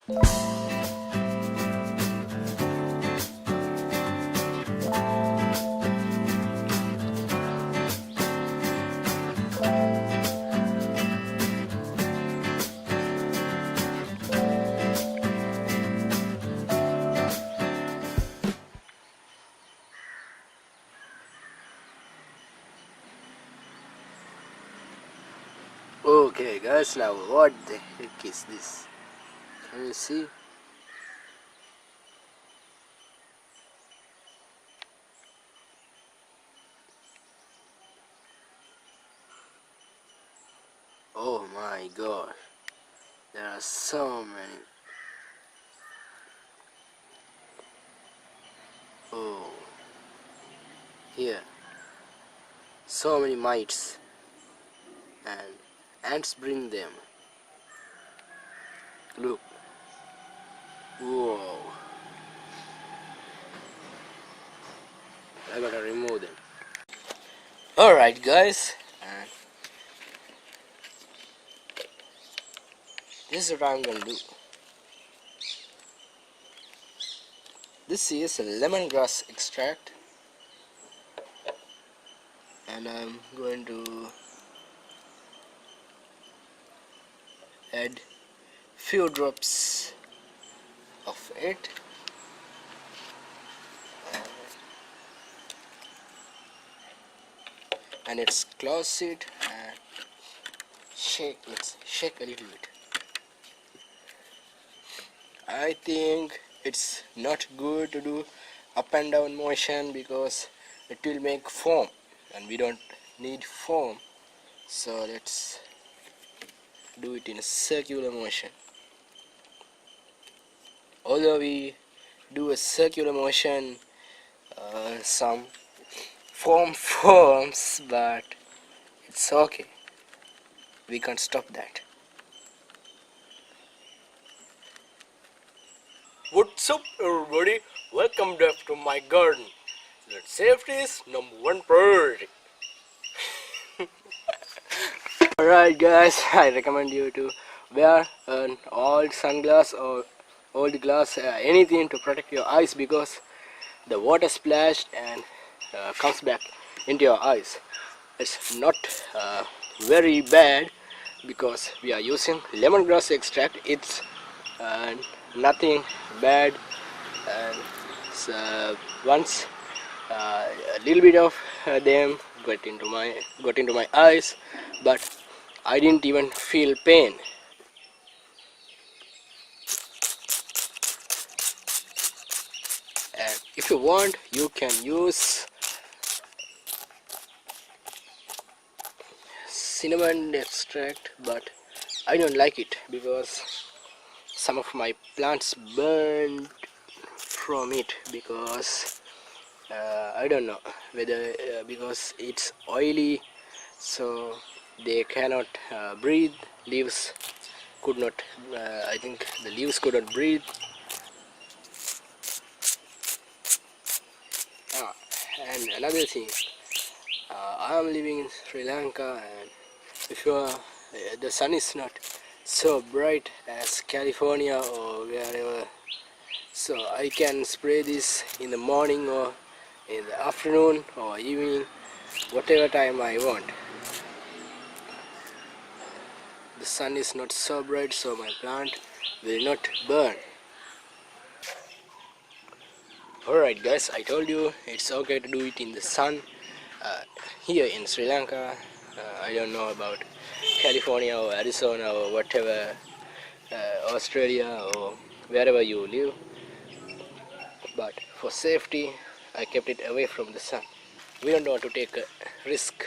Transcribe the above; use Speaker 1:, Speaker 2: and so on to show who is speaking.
Speaker 1: Okay guys, now what the heck is this? Can you see? Oh my god, there are so many. Oh, here, so many mites, and ants bring them. Look, whoa, I gotta remove them. Alright guys, and this is what I'm gonna do. This is a lemongrass extract, and I'm going to add few drops of it. And it's close it and shake a little bit. I think it's not good to do up and down motion because it will make foam, and we don't need foam, so let's do it in a circular motion. Although we do a circular motion, some foam forms, but it's okay, we can't stop that. What's up everybody, welcome back to my garden. That safety is #1 priority. Alright guys, I recommend you to wear an old sunglass or old glass, anything to protect your eyes, because the water splashed and comes back into your eyes. It's not very bad because we are using lemongrass extract. It's nothing bad, and once a little bit of them got into my eyes, but I didn't even feel pain. And if you want, you can use cinnamon extract, but I don't like it because some of my plants burned from it, because I don't know whether because it's oily, so they cannot breathe. Leaves could not, I think the leaves could not breathe. And another thing, I am living in Sri Lanka, and if the sun is not so bright as California or wherever, so I can spray this in the morning or in the afternoon or evening, whatever time I want. The sun is not so bright, so my plant will not burn. Alright guys, I told you it's okay to do it in the sun. Here in Sri Lanka, I don't know about California or Arizona or whatever, Australia or wherever you live, but for safety I kept it away from the sun. We don't want to take a risk